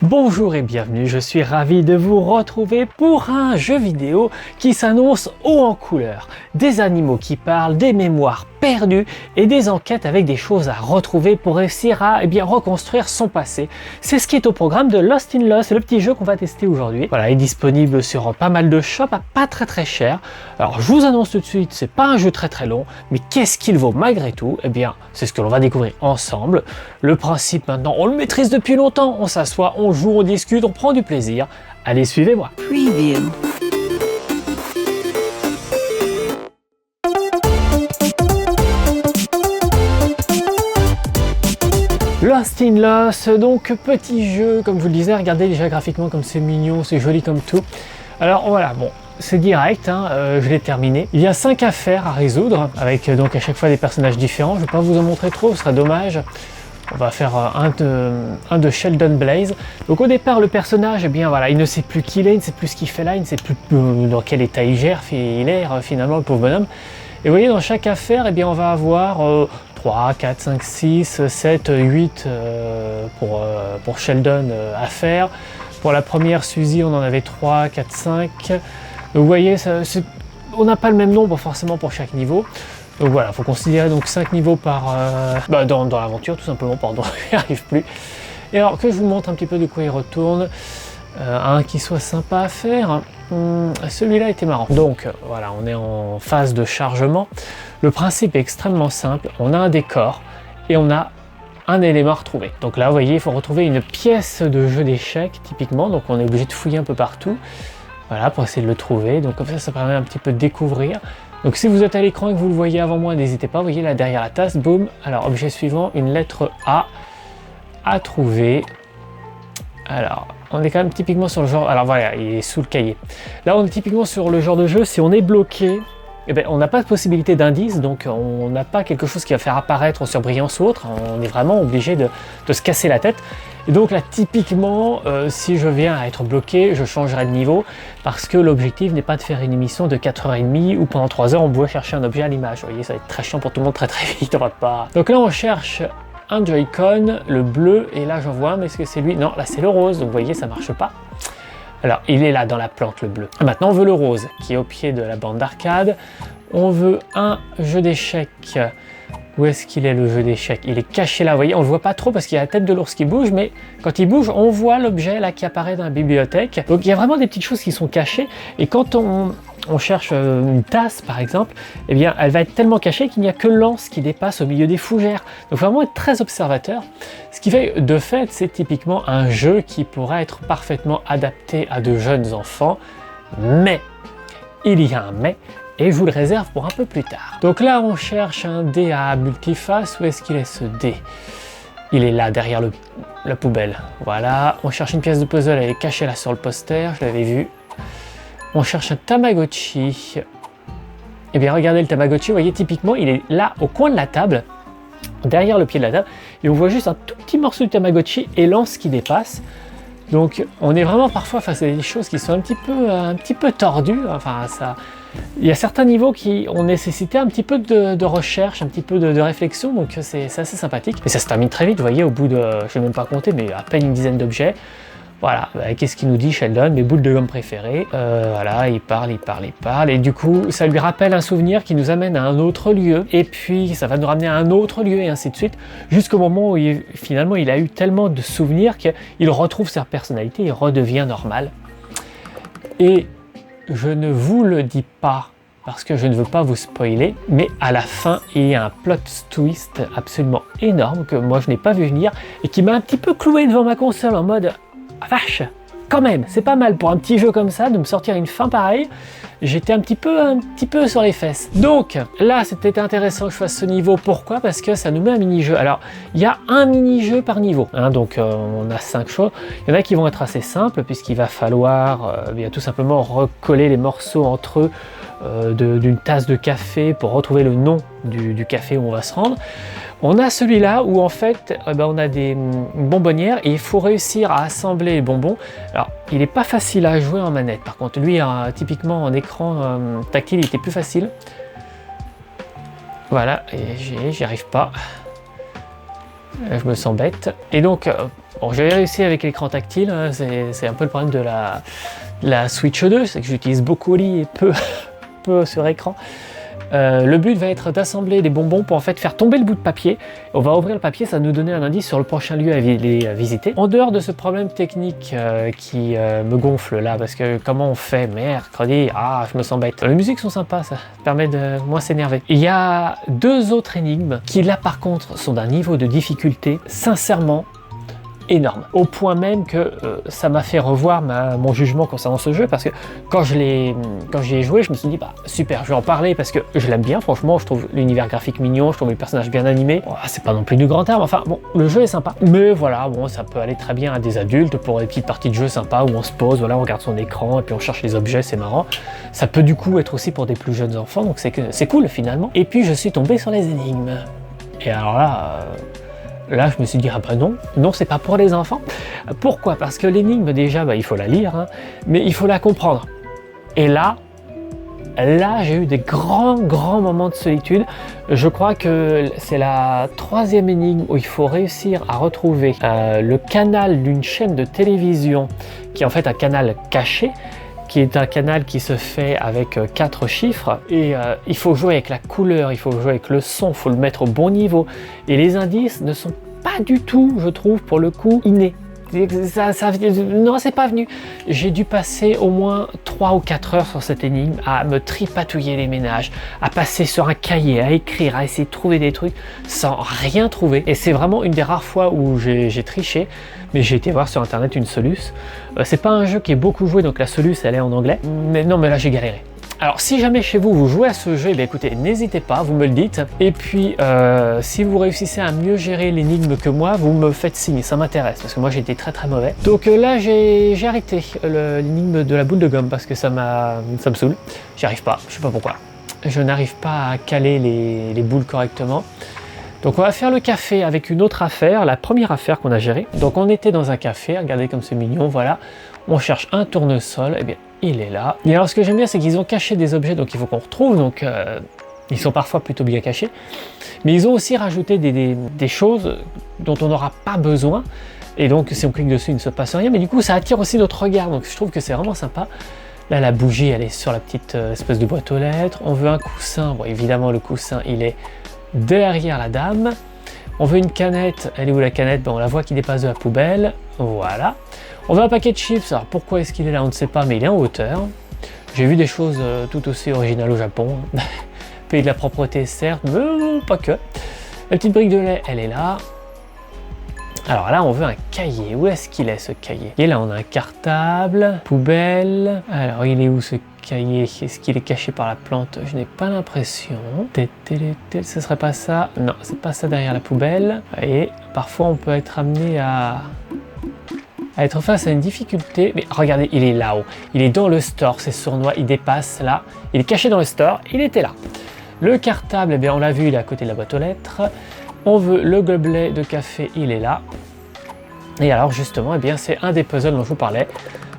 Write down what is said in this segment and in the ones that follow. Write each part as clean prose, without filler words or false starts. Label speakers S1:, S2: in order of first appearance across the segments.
S1: Bonjour et bienvenue, je suis ravi de vous retrouver pour un jeu vidéo qui s'annonce haut en couleur. Des animaux qui parlent, des mémoires perdues et des enquêtes avec des choses à retrouver pour réussir à reconstruire son passé. C'est ce qui est au programme de Lost in Lost, le petit jeu qu'on va tester aujourd'hui. Voilà, il est disponible sur pas mal de shops à pas très cher. Alors je vous annonce tout de suite, c'est pas un jeu très long, mais qu'est-ce qu'il vaut malgré tout? Eh bien, c'est ce que l'on va découvrir ensemble. Le principe maintenant, on le maîtrise depuis longtemps, on s'assoit, on joue, on discute, on prend du plaisir. Allez, suivez-moi.
S2: Preview.
S1: Lost in Lost, donc petit jeu, comme je vous le disais, regardez déjà graphiquement comme c'est mignon, c'est joli comme tout. Alors voilà, bon, c'est direct, je l'ai terminé. Il y a 5 affaires à résoudre, avec donc à chaque fois des personnages différents. Je ne vais pas vous en montrer trop, ce serait dommage. On va faire un de Sheldon Blaze. Donc au départ, le personnage, eh bien voilà, il ne sait plus qui il est, il ne sait plus ce qu'il fait là, il ne sait plus dans quel état il est finalement, le pauvre bonhomme. Et vous voyez, dans chaque affaire, eh bien, on va avoir 3, 4, 5, 6, 7, 8 pour Sheldon à faire. Pour la première, Suzy, on en avait 3, 4, 5. Donc, vous voyez, on n'a pas le même nombre forcément pour chaque niveau. Donc voilà, il faut considérer donc 5 niveaux par dans l'aventure, tout simplement, pardon, j'y arrive plus. Et alors que je vous montre un petit peu de quoi il retourne, un qui soit sympa à faire, celui-là était marrant. Donc voilà, on est en phase de chargement. Le principe est extrêmement simple, on a un décor et on a un élément à retrouver. Donc là, vous voyez, il faut retrouver une pièce de jeu d'échecs, typiquement, donc on est obligé de fouiller un peu partout, voilà, pour essayer de le trouver. Donc comme ça permet un petit peu de découvrir. Donc si vous êtes à l'écran et que vous le voyez avant moi, n'hésitez pas, vous voyez là derrière la tasse, boum. Alors objet suivant, une lettre A à trouver. Alors on est quand même typiquement sur le genre, alors voilà, il est sous le cahier. Là on est typiquement sur le genre de jeu, si on est bloqué, eh bien, on n'a pas de possibilité d'indice, donc on n'a pas quelque chose qui va faire apparaître en surbrillance ou autre, on est vraiment obligé de se casser la tête. Et donc là, typiquement, si je viens à être bloqué, je changerai de niveau, parce que l'objectif n'est pas de faire une émission de 4h30 où pendant 3 heures on doit chercher un objet à l'image. Vous voyez, ça va être très chiant pour tout le monde très vite, on va pas... Donc là, on cherche un Joy-Con, le bleu, et là j'en vois un, mais est-ce que c'est lui? Non, là c'est le rose, donc vous voyez, ça marche pas. Alors, il est là dans la plante, le bleu. Maintenant, on veut le rose, qui est au pied de la bande d'arcade. On veut un jeu d'échecs. Où est-ce qu'il est, le jeu d'échecs? Il est caché là, vous voyez, on ne le voit pas trop parce qu'il y a la tête de l'ours qui bouge, mais quand il bouge, on voit l'objet là qui apparaît dans la bibliothèque. Donc, il y a vraiment des petites choses qui sont cachées. Et quand on cherche une tasse, par exemple, eh bien, elle va être tellement cachée qu'il n'y a que l'anse qui dépasse au milieu des fougères. Donc, vraiment être très observateur. Ce qui fait, de fait, c'est typiquement un jeu qui pourrait être parfaitement adapté à de jeunes enfants. Mais, il y a un mais, et je vous le réserve pour un peu plus tard. Donc là, on cherche un dé à multiface. Où est-ce qu'il est, ce dé? Il est là, derrière la poubelle. Voilà, on cherche une pièce de puzzle, elle est cachée là sur le poster, je l'avais vu. On cherche un Tamagotchi. Eh bien, regardez le Tamagotchi, vous voyez, typiquement, il est là, au coin de la table, derrière le pied de la table, et on voit juste un tout petit morceau de Tamagotchi et l'anse qui dépasse. Donc, on est vraiment parfois face à des choses qui sont un petit peu tordues. Enfin, ça... Il y a certains niveaux qui ont nécessité un petit peu de recherche, un petit peu de réflexion, donc c'est assez sympathique. Et ça se termine très vite, vous voyez, au bout de, je ne vais même pas compter, mais à peine une dizaine d'objets. Voilà, qu'est-ce qu'il nous dit Sheldon? Mes boules de gomme préférées. Voilà, il parle, et du coup, ça lui rappelle un souvenir qui nous amène à un autre lieu, et puis ça va nous ramener à un autre lieu, et ainsi de suite, jusqu'au moment où finalement il a eu tellement de souvenirs qu'il retrouve sa personnalité, il redevient normal. Et je ne vous le dis pas parce que je ne veux pas vous spoiler, mais à la fin, il y a un plot twist absolument énorme que moi je n'ai pas vu venir et qui m'a un petit peu cloué devant ma console en mode ah, vache, quand même, c'est pas mal pour un petit jeu comme ça de me sortir une fin pareille. J'étais un petit peu sur les fesses. Donc là, c'était intéressant que je fasse ce niveau. Pourquoi? Parce que ça nous met un mini-jeu. Alors, il y a un mini-jeu par niveau. Donc, on a 5 choses. Il y en a qui vont être assez simples, puisqu'il va falloir tout simplement recoller les morceaux entre eux d'une tasse de café pour retrouver le nom du café où on va se rendre. On a celui-là où en fait on a une bonbonnière et il faut réussir à assembler les bonbons. Alors il n'est pas facile à jouer en manette, par contre lui typiquement en écran tactile il était plus facile. Voilà, et j'y arrive pas. Je me sens bête. Et donc Bon, j'ai réussi avec l'écran tactile, hein, c'est un peu le problème de la Switch 2, c'est que j'utilise beaucoup au lit et peu sur écran. Le but va être d'assembler des bonbons pour en fait faire tomber le bout de papier. On va ouvrir le papier, ça va nous donner un indice sur le prochain lieu à visiter. En dehors de ce problème technique qui me gonfle là, parce que comment on fait mercredi, je me sens bête. Les musiques sont sympas, ça permet de moins s'énerver. Il y a 2 autres énigmes qui là par contre sont d'un niveau de difficulté sincèrement énorme, au point même que ça m'a fait revoir mon jugement concernant ce jeu, parce que quand j'y ai joué, je me suis dit super, je vais en parler parce que je l'aime bien, franchement, je trouve l'univers graphique mignon, je trouve les personnages bien animés. Bon, c'est pas non plus du grand art, enfin bon, le jeu est sympa, mais voilà, bon, ça peut aller très bien à des adultes pour des petites parties de jeu sympas où on se pose, voilà, on regarde son écran et puis on cherche les objets, c'est marrant. Ça peut du coup être aussi pour des plus jeunes enfants, donc c'est cool finalement. Et puis je suis tombé sur les énigmes, et alors là, je me suis dit, non, c'est pas pour les enfants. Pourquoi? Parce que l'énigme, déjà, il faut la lire, hein, mais il faut la comprendre. Et là, j'ai eu des grands moments de solitude. Je crois que c'est la 3e énigme où il faut réussir à retrouver le canal d'une chaîne de télévision, qui est en fait un canal caché, qui est un canal qui se fait avec 4 chiffres, et il faut jouer avec la couleur, il faut jouer avec le son, il faut le mettre au bon niveau, et les indices ne sont pas du tout, je trouve, pour le coup, innés. Non, c'est pas venu. J'ai dû passer au moins 3 ou 4 heures sur cette énigme à me tripatouiller les ménages, à passer sur un cahier, à écrire, à essayer de trouver des trucs sans rien trouver. Et c'est vraiment une des rares fois où j'ai triché, mais j'ai été voir sur internet une soluce. C'est pas un jeu qui est beaucoup joué, donc la soluce elle est en anglais. Mais non, mais là j'ai galéré. Alors si jamais chez vous, vous jouez à ce jeu, écoutez, n'hésitez pas, vous me le dites. Et puis, si vous réussissez à mieux gérer l'énigme que moi, vous me faites signe, ça m'intéresse, parce que moi j'ai été très mauvais. Donc là, j'ai arrêté l'énigme de la boule de gomme, parce que ça me saoule. J'y arrive pas, je sais pas pourquoi. Je n'arrive pas à caler les boules correctement. Donc on va faire le café avec une autre affaire, la première affaire qu'on a gérée. Donc on était dans un café, regardez comme c'est mignon, voilà. On cherche un tournesol, et bien il est là. Et alors ce que j'aime bien, c'est qu'ils ont caché des objets, donc il faut qu'on retrouve, donc ils sont parfois plutôt bien cachés. Mais ils ont aussi rajouté des choses dont on n'aura pas besoin. Et donc si on clique dessus, il ne se passe rien, mais du coup ça attire aussi notre regard, donc je trouve que c'est vraiment sympa. Là la bougie, elle est sur la petite espèce de boîte aux lettres. On veut un coussin, bon évidemment le coussin il est derrière la dame. On veut une canette, elle est où la canette? On la voit qui dépasse de la poubelle, voilà. On veut un paquet de chips, alors pourquoi est-ce qu'il est là, on ne sait pas, mais il est en hauteur. J'ai vu des choses tout aussi originales au Japon. Pays de la propreté certes, mais pas que. La petite brique de lait, elle est là. Alors là, on veut un cahier. Où est-ce qu'il est ce cahier? Et là, on a un cartable, poubelle. Alors, il est où ce cahier? Est-ce qu'il est caché par la plante? Je n'ai pas l'impression. Ce serait pas ça? Non, c'est pas ça derrière la poubelle. Et parfois, on peut être amené à être face à une difficulté. Mais regardez, il est là-haut. Il est dans le store, c'est sournois, il dépasse là. Il est caché dans le store, il était là. Le cartable, eh bien, on l'a vu, il est à côté de la boîte aux lettres. On veut le gobelet de café, il est là. Et alors justement, eh bien, c'est un des puzzles dont je vous parlais.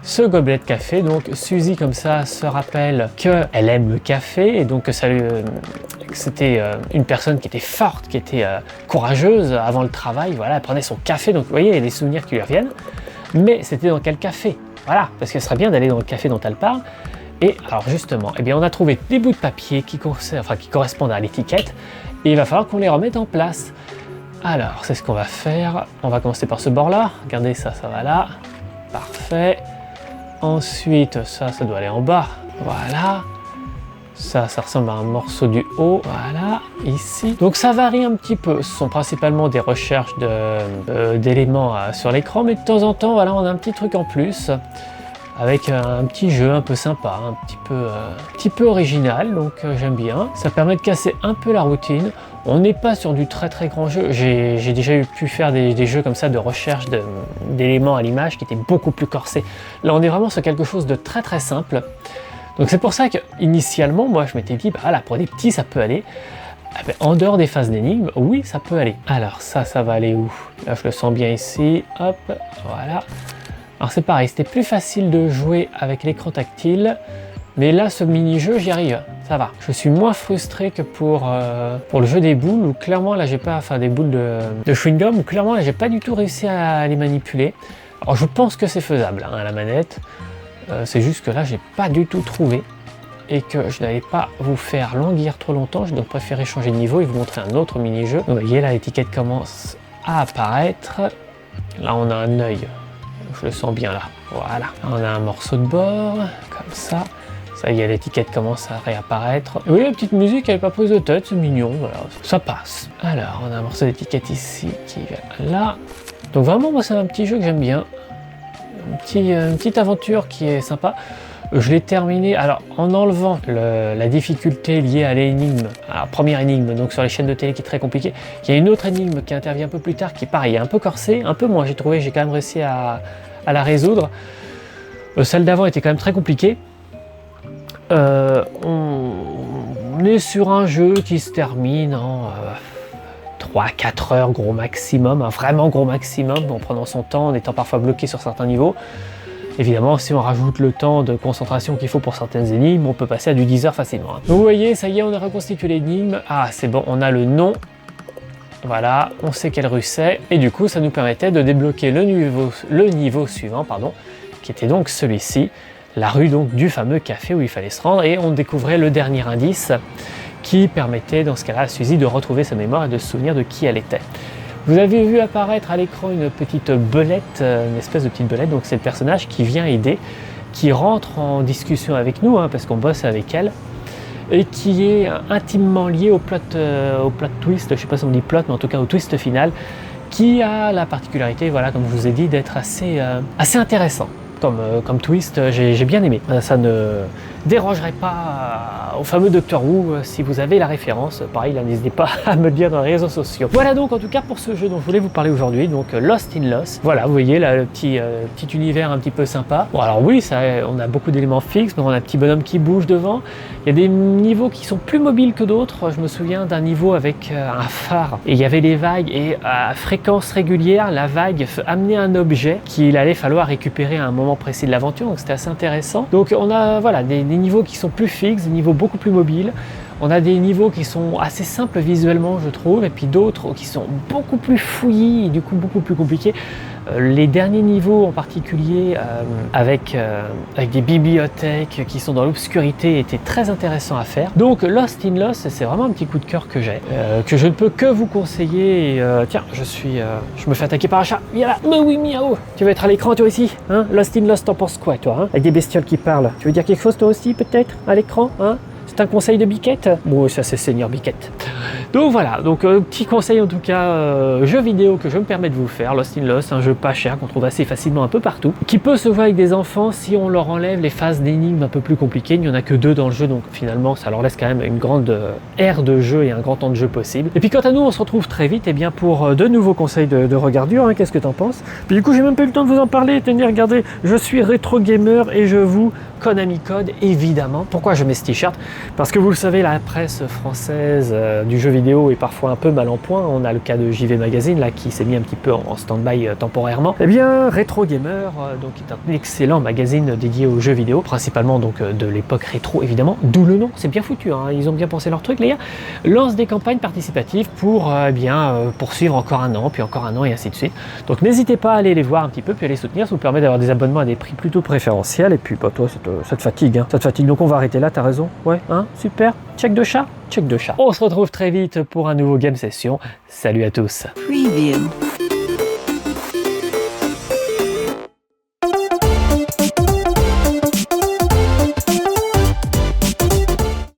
S1: Ce gobelet de café, donc Suzy comme ça se rappelle qu'elle aime le café et donc que c'était une personne qui était forte, qui était courageuse avant le travail. Voilà, elle prenait son café, donc vous voyez, il y a des souvenirs qui lui reviennent. Mais c'était dans quel café? Voilà, parce que ce serait bien d'aller dans le café dont elle parle. Et alors justement, eh bien, on a trouvé des bouts de papier qui correspondent à l'étiquette. Et il va falloir qu'on les remette en place. Alors, c'est ce qu'on va faire. On va commencer par ce bord-là. Regardez, ça va là. Parfait. Ensuite, ça doit aller en bas. Voilà. Ça ressemble à un morceau du haut. Voilà, ici. Donc ça varie un petit peu. Ce sont principalement des recherches d'éléments sur l'écran. Mais de temps en temps, voilà, on a un petit truc en plus. Avec un petit jeu un peu sympa, un petit peu original, donc j'aime bien. Ça permet de casser un peu la routine. On n'est pas sur du très grand jeu. J'ai déjà pu faire des jeux comme ça de recherche d'éléments à l'image qui étaient beaucoup plus corsés. Là, on est vraiment sur quelque chose de très simple. Donc c'est pour ça qu'initialement, moi, je m'étais dit, bah là, pour des petits, ça peut aller. Ah ben, en dehors des phases d'énigmes, oui, ça peut aller. Alors ça va aller où? Là, je le sens bien ici. Hop, voilà. Alors c'est pareil, c'était plus facile de jouer avec l'écran tactile. Mais là, ce mini-jeu, j'y arrive, ça va. Je suis moins frustré que pour le jeu des boules, où clairement, là, j'ai pas, enfin des boules de chewing-gum, où clairement, là, j'ai pas du tout réussi à les manipuler. Alors, je pense que c'est faisable, hein, à la manette. C'est juste que là, j'ai pas du tout trouvé. Et que je n'allais pas vous faire languir trop longtemps, j'ai donc préféré changer de niveau et vous montrer un autre mini-jeu. Vous voyez, là, l'étiquette commence à apparaître. Là, on a un œil, je le sens bien là. Voilà, on a un morceau de bord, comme ça. Ça y est, l'étiquette commence à réapparaître. Oui, la petite musique, elle n'est pas prise de tête, c'est mignon, voilà, ça passe. Alors, on a un morceau d'étiquette ici qui vient là. Donc vraiment, moi, c'est un petit jeu que j'aime bien. Une petite aventure qui est sympa. Je l'ai terminé alors en enlevant la difficulté liée à l'énigme, à la première énigme, donc sur les chaînes de télé qui est très compliquée. Il y a une autre énigme qui intervient un peu plus tard, qui est pareil, un peu corsée, un peu moins, j'ai trouvé, j'ai quand même réussi à la résoudre. Celle d'avant était quand même très compliquée. On est sur un jeu qui se termine en 3-4 heures gros maximum, un vraiment gros maximum, en prenant son temps, en étant parfois bloqué sur certains niveaux. Évidemment, si on rajoute le temps de concentration qu'il faut pour certaines énigmes, on peut passer à du 10 heures facilement. Donc vous voyez, ça y est, on a reconstitué l'énigme. Ah, c'est bon, on a le nom. Voilà, on sait quelle rue c'est. Et du coup, ça nous permettait de débloquer le niveau suivant, pardon, qui était donc celui-ci, la rue donc du fameux café où il fallait se rendre. Et on découvrait le dernier indice qui permettait, dans ce cas-là, à Suzy de retrouver sa mémoire et de se souvenir de qui elle était. Vous avez vu apparaître à l'écran une petite belette, une espèce de petite belette, donc c'est le personnage qui vient aider, qui rentre en discussion avec nous, hein, parce qu'on bosse avec elle, et qui est intimement lié au plot twist, je ne sais pas si on dit plot, mais en tout cas au twist final, qui a la particularité, voilà, comme je vous ai dit, d'être assez intéressant. Comme twist, j'ai bien aimé. Ça ne dérangerait pas au fameux Doctor Who si vous avez la référence. Pareil, n'hésitez pas à me le dire dans les réseaux sociaux. Voilà donc en tout cas pour ce jeu dont je voulais vous parler aujourd'hui, donc Lost in Lost. Voilà, vous voyez là le petit univers un petit peu sympa. Bon alors oui, on a beaucoup d'éléments fixes, mais on a un petit bonhomme qui bouge devant. Il y a des niveaux qui sont plus mobiles que d'autres. Je me souviens d'un niveau avec un phare et il y avait des vagues et à fréquence régulière, la vague amenait un objet qu'il allait falloir récupérer à un moment précis de l'aventure, donc c'était assez intéressant. Donc on a voilà, des niveaux qui sont plus fixes, des niveaux beaucoup plus mobiles. On a des niveaux qui sont assez simples visuellement, je trouve, et puis d'autres qui sont beaucoup plus fouillis et du coup beaucoup plus compliqués. Les derniers niveaux en particulier avec des bibliothèques qui sont dans l'obscurité étaient très intéressants à faire. Donc Lost in Lost, c'est vraiment un petit coup de cœur que j'ai, que je ne peux que vous conseiller. Et, tiens, je me fais attaquer par un chat. Viens là, mais oui, miaou. Tu vas être à l'écran toi aussi, hein? Lost in Lost, t'en penses quoi toi, hein? Avec des bestioles qui parlent. Tu veux dire quelque chose toi aussi peut-être à l'écran, hein? C'est un conseil de Biquette? Bon, ça c'est Seigneur Biquette. Donc voilà, donc petit conseil en tout cas, jeu vidéo que je me permets de vous faire, Lost in Lost, un jeu pas cher qu'on trouve assez facilement un peu partout, qui peut se jouer avec des enfants si on leur enlève les phases d'énigmes un peu plus compliquées. Il n'y en a que 2 dans le jeu, donc finalement ça leur laisse quand même une grande aire de jeu et un grand temps de jeu possible. Et puis quant à nous, on se retrouve très vite, et bien pour de nouveaux conseils de regardure, hein, qu'est-ce que t'en penses? Puis du coup j'ai même pas eu le temps de vous en parler, tenez, regardez, je suis rétro gamer et je vous Konami Code évidemment. Pourquoi je mets ce t-shirt? Parce que vous le savez, la presse française du jeu vidéo est parfois un peu mal en point. On a le cas de JV Magazine là qui s'est mis un petit peu en stand-by temporairement. Eh bien, Retro Gamer, donc est un excellent magazine dédié aux jeux vidéo, principalement donc de l'époque rétro évidemment, d'où le nom. C'est bien foutu, hein, ils ont bien pensé leur truc les gars. Lance des campagnes participatives pour poursuivre encore un an, puis encore un an et ainsi de suite. Donc n'hésitez pas à aller les voir un petit peu, puis à les soutenir. Ça vous permet d'avoir des abonnements à des prix plutôt préférentiels. Et puis bah toi ça te fatigue, hein. Ça te fatigue, donc on va arrêter là, t'as raison. Ouais, hein, super. Check de chat. On se retrouve très vite pour un nouveau Game Session. Salut à tous. Preview.